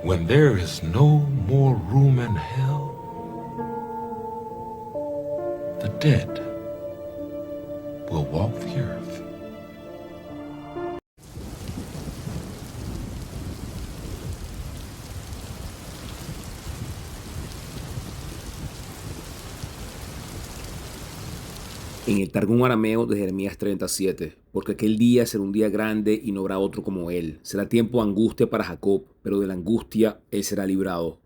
When there is no more room in hell, the dead will walk the earth. En el Targum arameo de Jeremías 37, porque aquel día será un día grande y no habrá otro como él. Será tiempo de angustia para Jacob, pero de la angustia él será librado.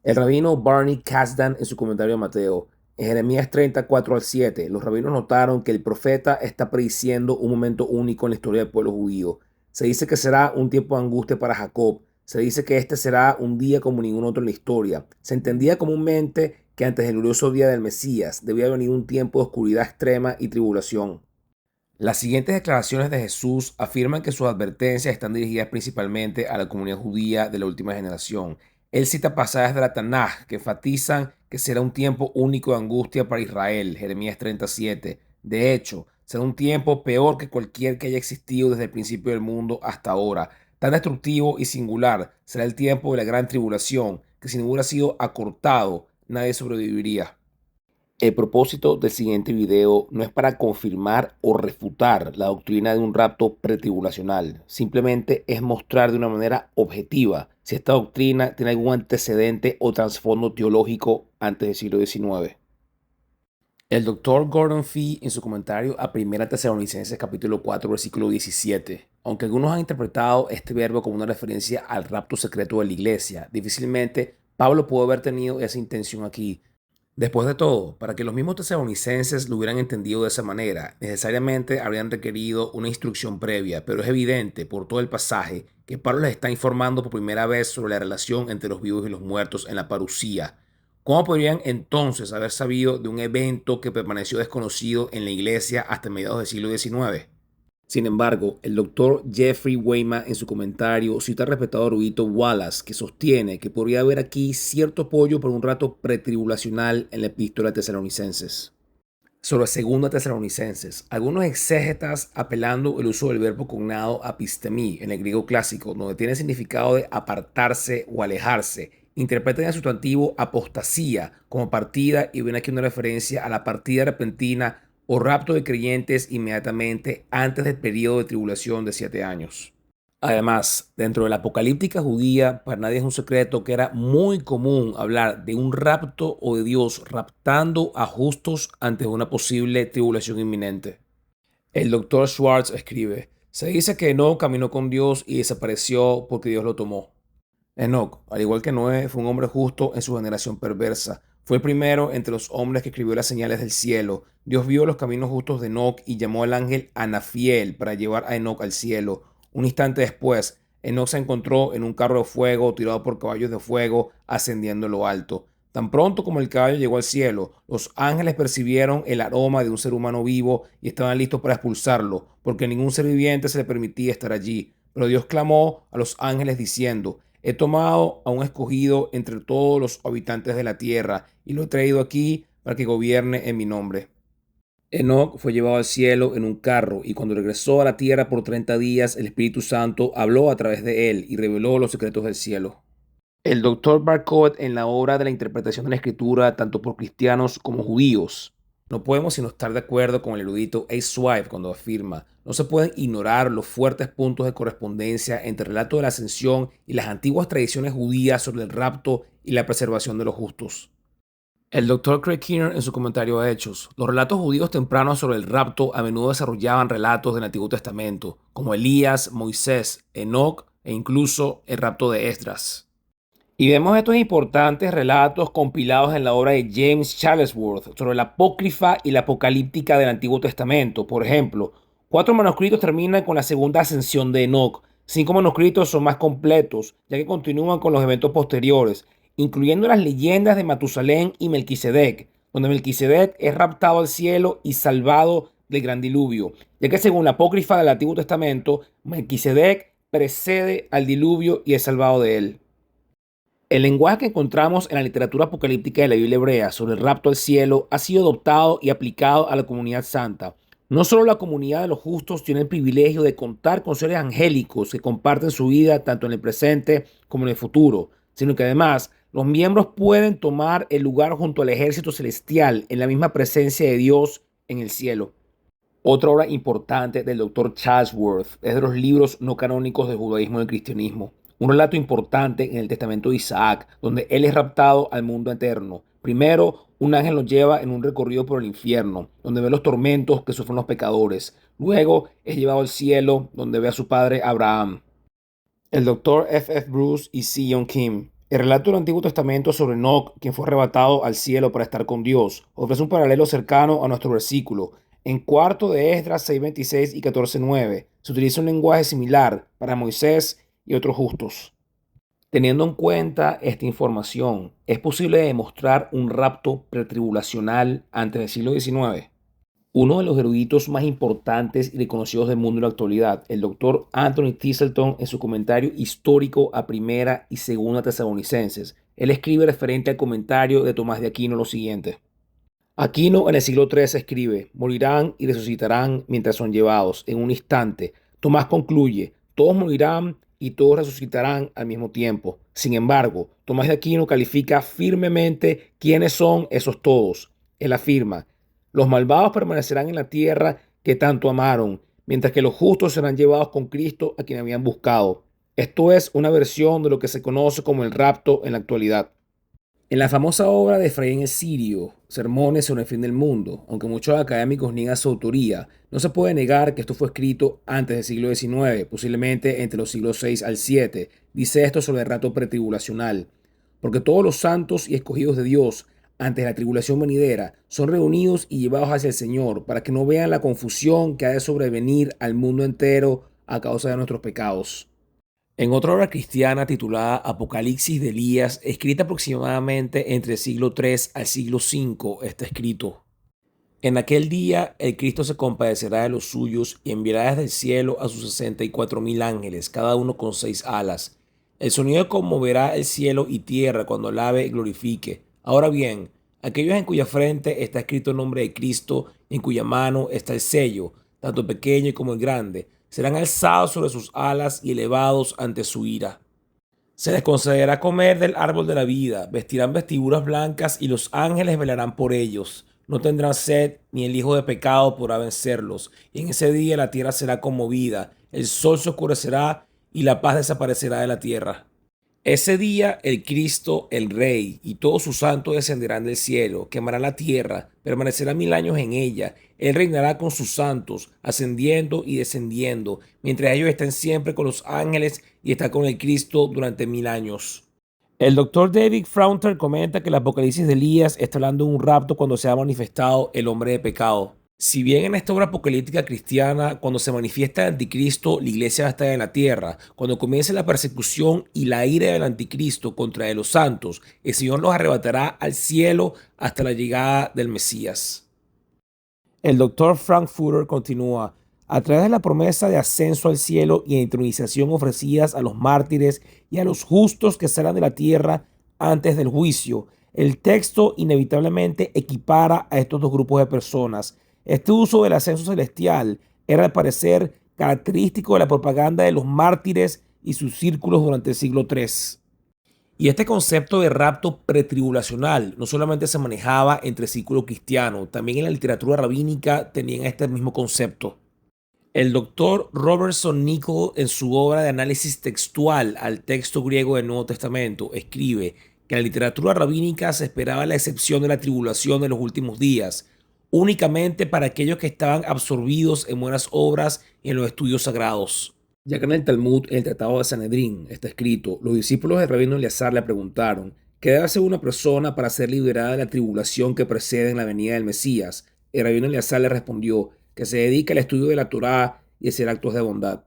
El rabino Barney Kasdan en su comentario a Mateo, en Jeremías 34 al 7, los rabinos notaron que el profeta está prediciendo un momento único en la historia del pueblo judío. Se dice que será un tiempo de angustia para Jacob. Se dice que este será un día como ningún otro en la historia. Se entendía comúnmente que antes del glorioso día del Mesías debía venir un tiempo de oscuridad extrema y tribulación. Las siguientes declaraciones de Jesús afirman que sus advertencias están dirigidas principalmente a la comunidad judía de la última generación. Él cita pasajes de la Tanaj que enfatizan que será un tiempo único de angustia para Israel, Jeremías 37. De hecho, será un tiempo peor que cualquier que haya existido desde el principio del mundo hasta ahora. Tan destructivo y singular será el tiempo de la gran tribulación, que si no hubiera sido acortado, nadie sobreviviría. El propósito del siguiente video no es para confirmar o refutar la doctrina de un rapto pretribulacional, simplemente es mostrar de una manera objetiva si esta doctrina tiene algún antecedente o trasfondo teológico antes del siglo XIX. El doctor Gordon Fee en su comentario a 1 Tesalonicenses capítulo 4 versículo 17, aunque algunos han interpretado este verbo como una referencia al rapto secreto de la iglesia, difícilmente Pablo pudo haber tenido esa intención aquí. Después de todo, para que los mismos tesalonicenses lo hubieran entendido de esa manera, necesariamente habrían requerido una instrucción previa, pero es evidente por todo el pasaje que Pablo les está informando por primera vez sobre la relación entre los vivos y los muertos en la parusía. ¿Cómo podrían entonces haber sabido de un evento que permaneció desconocido en la iglesia hasta mediados del siglo XIX? Sin embargo, el doctor Jeffrey Weima en su comentario cita al respetado erudito Wallace, que sostiene que podría haber aquí cierto apoyo por un rato pretribulacional en la epístola de Tesalonicenses. Sobre 2 Tesalonicenses, algunos exégetas apelando el uso del verbo cognado apistemi en el griego clásico, donde tiene significado de apartarse o alejarse, interpretan el sustantivo apostasía como partida y ven aquí una referencia a la partida repentina o rapto de creyentes inmediatamente antes del periodo de tribulación de 7 años. Además, dentro de la apocalíptica judía, para nadie es un secreto que era muy común hablar de un rapto o de Dios raptando a justos ante una posible tribulación inminente. El doctor Schwartz escribe, se dice que Enoch caminó con Dios y desapareció porque Dios lo tomó. Enoc, al igual que Noé, fue un hombre justo en su generación perversa. Fue el primero entre los hombres que escribió las señales del cielo. Dios vio los caminos justos de Enoc y llamó al ángel Anafiel para llevar a Enoc al cielo. Un instante después, Enoc se encontró en un carro de fuego tirado por caballos de fuego ascendiendo a lo alto. Tan pronto como el caballo llegó al cielo, los ángeles percibieron el aroma de un ser humano vivo y estaban listos para expulsarlo, porque ningún ser viviente se le permitía estar allí. Pero Dios clamó a los ángeles diciendo, he tomado a un escogido entre todos los habitantes de la tierra y lo he traído aquí para que gobierne en mi nombre. Enoc fue llevado al cielo en un carro y cuando regresó a la tierra por 30 días, el Espíritu Santo habló a través de él y reveló los secretos del cielo. El doctor Barcott en la obra de la interpretación de la escritura, tanto por cristianos como judíos, no podemos sino estar de acuerdo con el erudito A. Swift cuando afirma, no se pueden ignorar los fuertes puntos de correspondencia entre el relato de la ascensión y las antiguas tradiciones judías sobre el rapto y la preservación de los justos. El doctor Craig Keener en su comentario a Hechos, los relatos judíos tempranos sobre el rapto a menudo desarrollaban relatos del Antiguo Testamento, como Elías, Moisés, Enoc e incluso el rapto de Esdras. Y vemos estos importantes relatos compilados en la obra de James Charlesworth sobre la apócrifa y la apocalíptica del Antiguo Testamento. Por ejemplo, 4 manuscritos terminan con la segunda ascensión de Enoc. 5 manuscritos son más completos, ya que continúan con los eventos posteriores, incluyendo las leyendas de Matusalén y Melquisedec, donde Melquisedec es raptado al cielo y salvado del gran diluvio, ya que según la apócrifa del Antiguo Testamento, Melquisedec precede al diluvio y es salvado de él. El lenguaje que encontramos en la literatura apocalíptica de la Biblia hebrea sobre el rapto al cielo ha sido adoptado y aplicado a la comunidad santa. No solo la comunidad de los justos tiene el privilegio de contar con seres angélicos que comparten su vida tanto en el presente como en el futuro. sino que además los miembros pueden tomar el lugar junto al ejército celestial en la misma presencia de Dios en el cielo. Otra obra importante del Dr. Chatsworth es de los libros no canónicos del judaísmo y el cristianismo. Un relato importante en el testamento de Isaac, donde él es raptado al mundo eterno. Primero, un ángel lo lleva en un recorrido por el infierno, donde ve los tormentos que sufren los pecadores. Luego es llevado al cielo, donde ve a su padre Abraham. El Dr. F. Bruce y C. Young Kim. El relato del Antiguo Testamento sobre Enoch, quien fue arrebatado al cielo para estar con Dios, ofrece un paralelo cercano a nuestro versículo. En cuarto de Esdras 6:26 y 14:9 se utiliza un lenguaje similar para Moisés y otros justos. Teniendo en cuenta esta información, ¿es posible demostrar un rapto pretribulacional antes del siglo XIX? Uno de los eruditos más importantes y reconocidos del mundo en la actualidad, el doctor Anthony Thiselton, en su comentario histórico a Primera y Segunda Tesalonicenses, él escribe referente al comentario de Tomás de Aquino lo siguiente. Aquino en el siglo III escribe, morirán y resucitarán mientras son llevados en un instante. Tomás concluye, todos morirán y todos resucitarán al mismo tiempo. Sin embargo, Tomás de Aquino califica firmemente quiénes son esos todos. Él afirma, los malvados permanecerán en la tierra que tanto amaron, mientras que los justos serán llevados con Cristo a quien habían buscado. Esto es una versión de lo que se conoce como el rapto en la actualidad. En la famosa obra de Efraín el Sirio, Sermones sobre el fin del mundo, aunque muchos académicos niegan su autoría, no se puede negar que esto fue escrito antes del siglo XIX, posiblemente entre los siglos VI al VII. Dice esto sobre el rapto pretribulacional, porque todos los santos y escogidos de Dios, antes de la tribulación venidera, son reunidos y llevados hacia el Señor, para que no vean la confusión que ha de sobrevenir al mundo entero a causa de nuestros pecados. En otra obra cristiana titulada Apocalipsis de Elías, escrita aproximadamente entre el siglo III al siglo V, está escrito: En aquel día el Cristo se compadecerá de los suyos y enviará desde el cielo a sus 64,000 ángeles, cada uno con 6 alas. El sonido conmoverá el cielo y tierra cuando alabe y glorifique. Ahora bien, aquellos en cuya frente está escrito el nombre de Cristo, en cuya mano está el sello, tanto el pequeño como el grande, serán alzados sobre sus alas y elevados ante su ira. Se les concederá comer del árbol de la vida, vestirán vestiduras blancas y los ángeles velarán por ellos. No tendrán sed, ni el hijo de pecado podrá vencerlos. Y en ese día la tierra será conmovida, el sol se oscurecerá y la paz desaparecerá de la tierra. Ese día el Cristo, el Rey, y todos sus santos descenderán del cielo, quemarán la tierra, permanecerá 1000 años en ella. Él reinará con sus santos, ascendiendo y descendiendo, mientras ellos estén siempre con los ángeles y está con el Cristo durante 1000 años. El doctor David Fraunter comenta que el Apocalipsis de Elías está hablando de un rapto cuando se ha manifestado el hombre de pecado. Si bien en esta obra apocalíptica cristiana, cuando se manifiesta el anticristo, la iglesia va a estar en la tierra. Cuando comience la persecución y la ira del anticristo contra los santos, el Señor los arrebatará al cielo hasta la llegada del Mesías. El doctor Frankfurter continúa, a través de la promesa de ascenso al cielo y entronización ofrecidas a los mártires y a los justos que salen de la tierra antes del juicio, el texto inevitablemente equipara a estos dos grupos de personas. Este uso del ascenso celestial era al parecer característico de la propaganda de los mártires y sus círculos durante el siglo III. Y este concepto de rapto pretribulacional no solamente se manejaba entre el círculo cristiano, también en la literatura rabínica tenían este mismo concepto. El doctor Robertson Nicoll, en su obra de análisis textual al texto griego del Nuevo Testamento, escribe que en la literatura rabínica se esperaba la excepción de la tribulación de los últimos días, únicamente para aquellos que estaban absorbidos en buenas obras y en los estudios sagrados. Ya que en el Talmud, en el Tratado de Sanedrín, está escrito, los discípulos del rabino Eleazar le preguntaron, ¿qué debe hacer una persona para ser liberada de la tribulación que precede en la venida del Mesías? El rabino Eleazar le respondió, que se dedica al estudio de la Torá y hacer actos de bondad.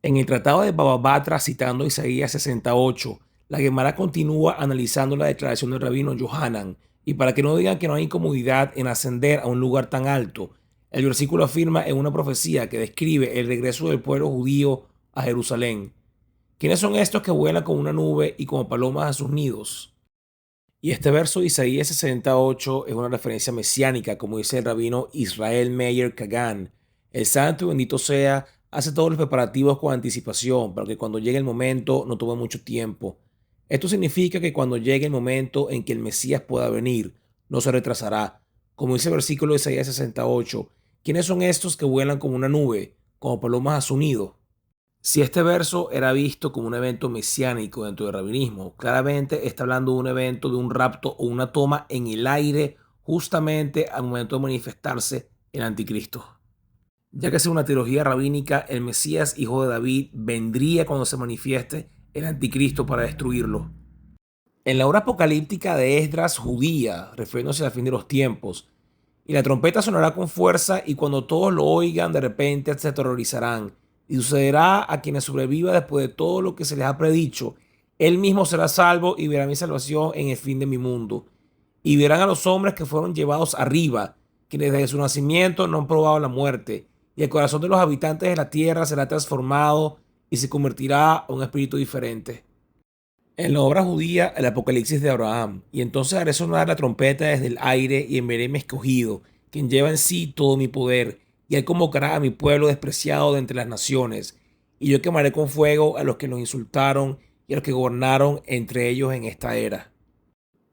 En el Tratado de Baba Batra, citando Isaías 68, la Gemara continúa analizando la declaración del rabino Yohanan, y para que no digan que no hay incomodidad en ascender a un lugar tan alto, el versículo afirma en una profecía que describe el regreso del pueblo judío a Jerusalén. ¿Quiénes son estos que vuelan como una nube y como palomas a sus nidos? Y este verso de Isaías 68 es una referencia mesiánica, como dice el rabino Israel Meir Kagan. El santo y bendito sea hace todos los preparativos con anticipación para que cuando llegue el momento no tome mucho tiempo. Esto significa que cuando llegue el momento en que el Mesías pueda venir, no se retrasará. Como dice el versículo de Isaías 68, ¿quiénes son estos que vuelan como una nube, como palomas a su nido? Si este verso era visto como un evento mesiánico dentro del rabinismo, claramente está hablando de un evento de un rapto o una toma en el aire justamente al momento de manifestarse el anticristo. Ya que según la teología rabínica, el Mesías, hijo de David, vendría cuando se manifieste el anticristo para destruirlo. En la obra apocalíptica de Esdras judía, refiriéndose al fin de los tiempos, y la trompeta sonará con fuerza y cuando todos lo oigan de repente se aterrorizarán. Y sucederá a quienes sobreviva después de todo lo que se les ha predicho. Él mismo será salvo y verá mi salvación en el fin de mi mundo. Y verán a los hombres que fueron llevados arriba, quienes desde su nacimiento no han probado la muerte. Y el corazón de los habitantes de la tierra será transformado y se convertirá a un espíritu diferente. En la obra judía, el Apocalipsis de Abraham, y entonces haré sonar la trompeta desde el aire y enviaré mi escogido, quien lleva en sí todo mi poder, y él convocará a mi pueblo despreciado de entre las naciones, y yo quemaré con fuego a los que los insultaron y a los que gobernaron entre ellos en esta era.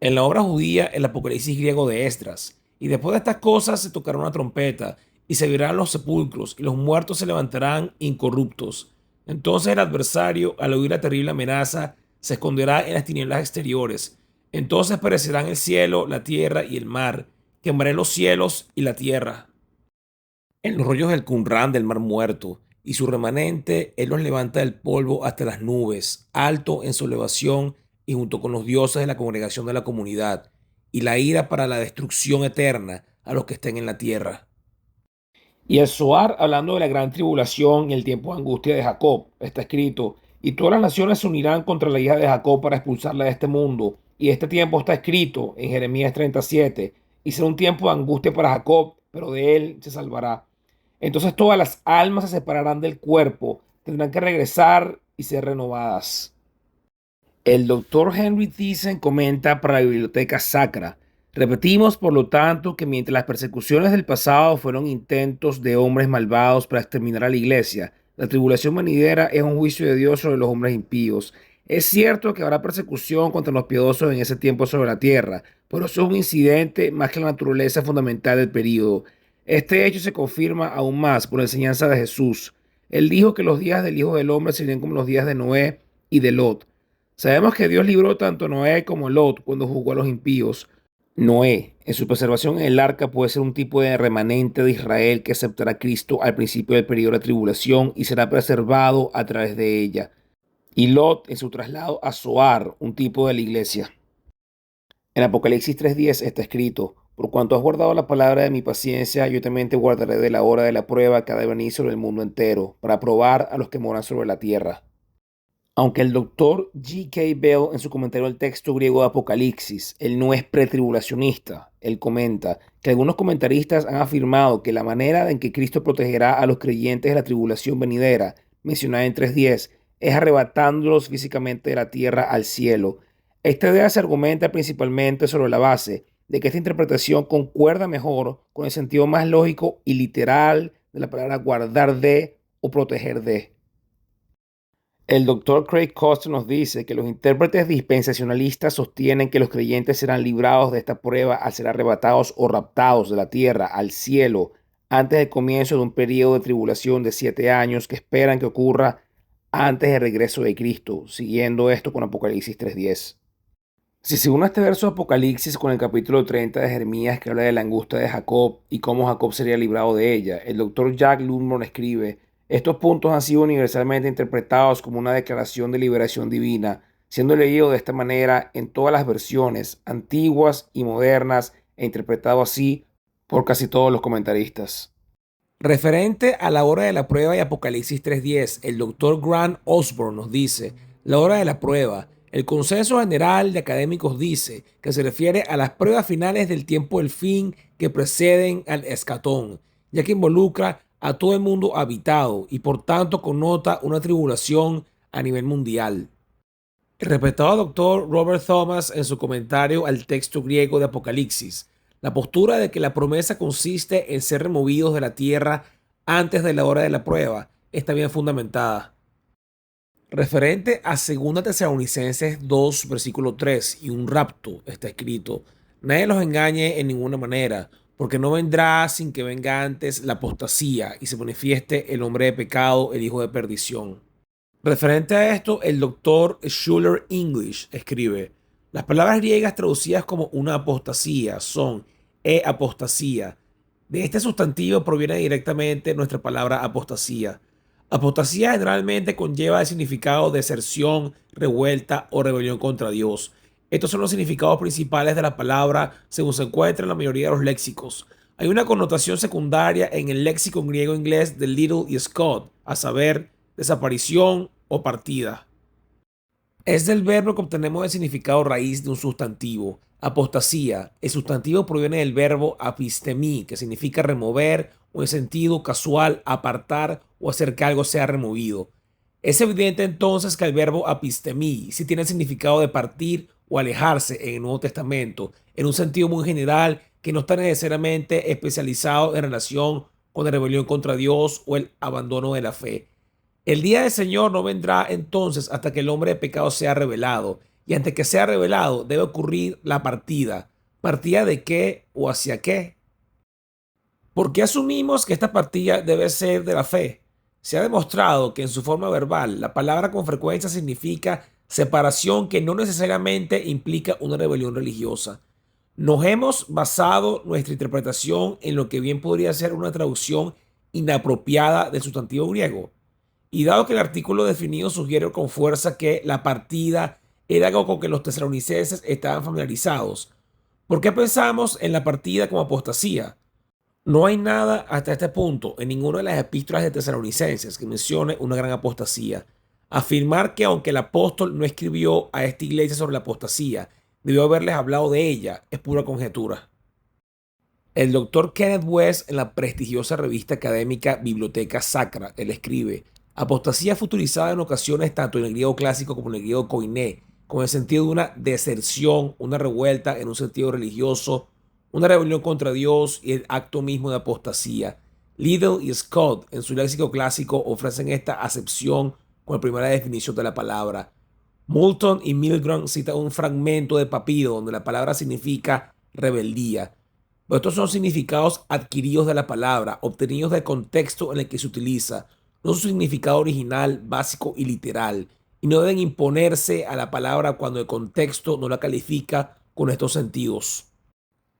En la obra judía, el Apocalipsis griego de Esdras, y después de estas cosas se tocará una trompeta, y se abrirán los sepulcros, y los muertos se levantarán incorruptos. Entonces el adversario, al oír la terrible amenaza, se esconderá en las tinieblas exteriores. Entonces perecerán el cielo, la tierra y el mar. Quemaré los cielos y la tierra. En los rollos del Qumran del mar muerto, y su remanente, él los levanta del polvo hasta las nubes, alto en su elevación y junto con los dioses de la congregación de la comunidad, y la ira para la destrucción eterna a los que estén en la tierra. Y el Zohar, hablando de la gran tribulación y el tiempo de angustia de Jacob, está escrito, y todas las naciones se unirán contra la hija de Jacob para expulsarla de este mundo. Y este tiempo está escrito en Jeremías 37, y será un tiempo de angustia para Jacob, pero de él se salvará. Entonces todas las almas se separarán del cuerpo, tendrán que regresar y ser renovadas. El doctor Henry Thyssen comenta para la Biblioteca Sacra: repetimos, por lo tanto, que mientras las persecuciones del pasado fueron intentos de hombres malvados para exterminar a la iglesia, la tribulación venidera es un juicio de Dios sobre los hombres impíos. Es cierto que habrá persecución contra los piadosos en ese tiempo sobre la tierra, pero eso es un incidente más que la naturaleza fundamental del período. Este hecho se confirma aún más por la enseñanza de Jesús. Él dijo que los días del Hijo del Hombre serían como los días de Noé y de Lot. Sabemos que Dios libró tanto a Noé como a Lot cuando juzgó a los impíos. Noé, en su preservación en el arca, puede ser un tipo de remanente de Israel que aceptará a Cristo al principio del periodo de tribulación y será preservado a través de ella. Y Lot, en su traslado a Zoar, un tipo de la iglesia. En Apocalipsis 3:10 está escrito: por cuanto has guardado la palabra de mi paciencia, yo también te guardaré de la hora de la prueba que ha de venir sobre el mundo entero, para probar a los que moran sobre la tierra. Aunque el doctor G.K. Bell, en su comentario al texto griego de Apocalipsis, él no es pretribulacionista, él comenta que algunos comentaristas han afirmado que la manera en que Cristo protegerá a los creyentes de la tribulación venidera, mencionada en 3:10, es arrebatándolos físicamente de la tierra al cielo. Esta idea se argumenta principalmente sobre la base de que esta interpretación concuerda mejor con el sentido más lógico y literal de la palabra guardar de o proteger de. El doctor Craig Costa nos dice que los intérpretes dispensacionalistas sostienen que los creyentes serán librados de esta prueba al ser arrebatados o raptados de la tierra al cielo antes del comienzo de un periodo de tribulación de 7 años que esperan que ocurra antes del regreso de Cristo, siguiendo esto con Apocalipsis 3:10. Si se une este verso de Apocalipsis con el capítulo 30 de Jeremías que habla de la angustia de Jacob y cómo Jacob sería librado de ella, el doctor Jack Lundborn escribe: estos puntos han sido universalmente interpretados como una declaración de liberación divina, siendo leído de esta manera en todas las versiones, antiguas y modernas, e interpretado así por casi todos los comentaristas. Referente a la hora de la prueba de Apocalipsis 3:10, el doctor Grant Osborne nos dice: la hora de la prueba. El consenso general de académicos dice que se refiere a las pruebas finales del tiempo del fin que preceden al escatón, ya que involucra a todo el mundo habitado y por tanto connota una tribulación a nivel mundial. El respetado doctor Robert Thomas, en su comentario al texto griego de Apocalipsis, la postura de que la promesa consiste en ser removidos de la tierra antes de la hora de la prueba está bien fundamentada. Referente a 2 Tesalonicenses 2, versículo 3, y un rapto está escrito: nadie los engañe en ninguna manera, porque no vendrá sin que venga antes la apostasía y se manifieste el hombre de pecado, el hijo de perdición. Referente a esto, el doctor Schuller English escribe: las palabras griegas traducidas como una apostasía son apostasía. De este sustantivo proviene directamente nuestra palabra apostasía. Apostasía generalmente conlleva el significado de deserción, revuelta o rebelión contra Dios. Estos son los significados principales de la palabra según se encuentra en la mayoría de los léxicos. Hay una connotación secundaria en el léxico griego-inglés de Liddell y Scott, a saber, desaparición o partida. Es del verbo que obtenemos el significado raíz de un sustantivo. Apostasía. El sustantivo proviene del verbo apistemi, que significa remover o en sentido casual apartar o hacer que algo sea removido. Es evidente entonces que el verbo apistemi sí tiene el significado de partir o alejarse en el Nuevo Testamento, en un sentido muy general que no está necesariamente especializado en relación con la rebelión contra Dios o el abandono de la fe. El día del Señor no vendrá entonces hasta que el hombre de pecado sea revelado. Y antes que sea revelado debe ocurrir la partida. ¿Partida de qué o hacia qué? ¿Por qué asumimos que esta partida debe ser de la fe? Se ha demostrado que en su forma verbal la palabra con frecuencia significa separación, que no necesariamente implica una rebelión religiosa. Nos hemos basado nuestra interpretación en lo que bien podría ser una traducción inapropiada del sustantivo griego. Y dado que el artículo definido sugiere con fuerza que la partida era algo con que los tesalonicenses estaban familiarizados, ¿por qué pensamos en la partida como apostasía? No hay nada hasta este punto en ninguna de las epístolas de Tesalonicenses que mencione una gran apostasía. Afirmar que aunque el apóstol no escribió a esta iglesia sobre la apostasía, debió haberles hablado de ella, es pura conjetura. El doctor Kenneth West, en la prestigiosa revista académica Biblioteca Sacra, él escribe: apostasía fue utilizada en ocasiones tanto en el griego clásico como en el griego koiné, con el sentido de una deserción, una revuelta en un sentido religioso, una rebelión contra Dios y el acto mismo de apostasía. Liddell y Scott, en su léxico clásico, ofrecen esta acepción con la primera definición de la palabra. Moulton y Milgram citan un fragmento de papiro donde la palabra significa rebeldía. Pero estos son significados adquiridos de la palabra, obtenidos del contexto en el que se utiliza, no su significado original, básico y literal, y no deben imponerse a la palabra cuando el contexto no la califica con estos sentidos.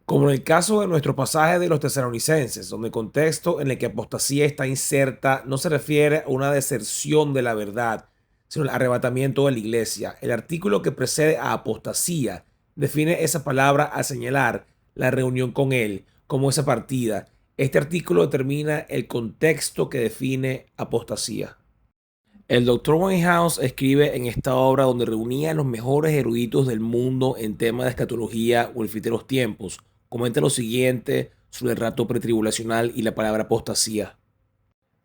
Como en el caso de nuestro pasaje de los tesalonicenses, donde el contexto en el que apostasía está inserta no se refiere a una deserción de la verdad, sino al arrebatamiento de la iglesia. El artículo que precede a apostasía define esa palabra al señalar la reunión con él como esa partida. Este artículo determina el contexto que define apostasía. El Dr. Winehouse escribe en esta obra, donde reunía a los mejores eruditos del mundo en temas de escatología o el fin de los tiempos, comenta lo siguiente sobre el rapto pretribulacional y la palabra apostasía.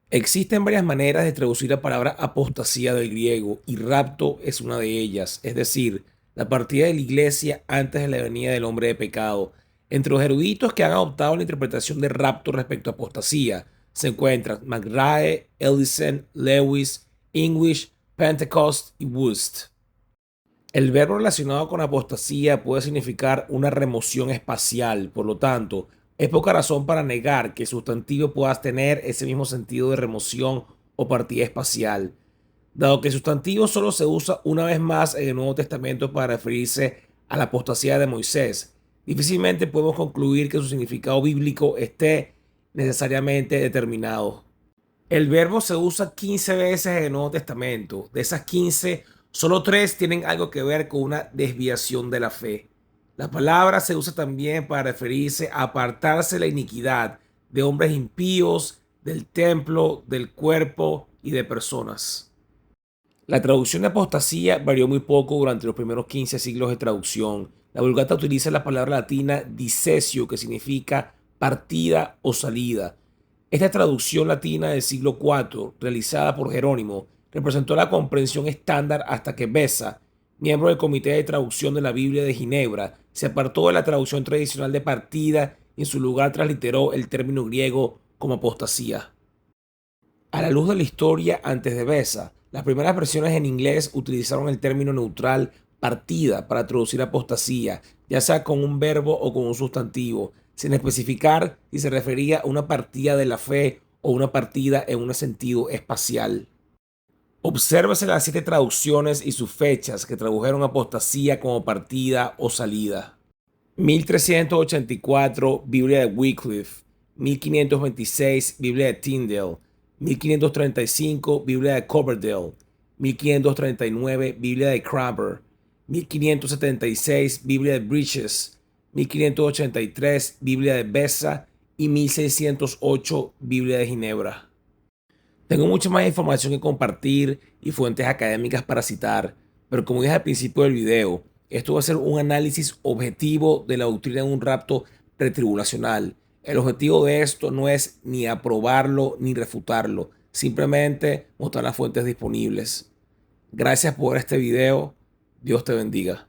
Existen varias maneras de traducir la palabra apostasía del griego, y rapto es una de ellas, es decir, la partida de la iglesia antes de la venida del hombre de pecado. Entre los eruditos que han adoptado la interpretación de rapto respecto a apostasía se encuentran McRae, Ellison, Lewis, English, Pentecost y Wust. El verbo relacionado con apostasía puede significar una remoción espacial, por lo tanto, es poca razón para negar que el sustantivo pueda tener ese mismo sentido de remoción o partida espacial. Dado que el sustantivo solo se usa una vez más en el Nuevo Testamento para referirse a la apostasía de Moisés, difícilmente podemos concluir que su significado bíblico esté necesariamente determinado. El verbo se usa 15 veces en el Nuevo Testamento. De esas 15, solo 3 tienen algo que ver con una desviación de la fe. La palabra se usa también para referirse a apartarse de la iniquidad de hombres impíos, del templo, del cuerpo y de personas. La traducción de apostasía varió muy poco durante los primeros 15 siglos de traducción. La Vulgata utiliza la palabra latina disesio, que significa partida o salida. Esta traducción latina del siglo IV, realizada por Jerónimo, representó la comprensión estándar hasta que Beza, miembro del Comité de Traducción de la Biblia de Ginebra, se apartó de la traducción tradicional de partida y en su lugar transliteró el término griego como apostasía. A la luz de la historia antes de Beza, Las primeras versiones en inglés utilizaron el término neutral partida para traducir apostasía, ya sea con un verbo o con un sustantivo, sin especificar si se refería a una partida de la fe o una partida en un sentido espacial. Obsérvese las 7 traducciones y sus fechas que tradujeron apostasía como partida o salida. 1384, Biblia de Wycliffe. 1526, Biblia de Tyndale. 1535, Biblia de Coverdale. 1539, Biblia de Cranmer. 1576, Biblia de Bridges. 1583, Biblia de Beza. Y 1608, Biblia de Ginebra. Tengo mucha más información que compartir y fuentes académicas para citar, pero como dije al principio del video, esto va a ser un análisis objetivo de la doctrina de un rapto pretribulacional. El objetivo de esto no es ni aprobarlo ni refutarlo, simplemente mostrar las fuentes disponibles. Gracias por ver este video. Dios te bendiga.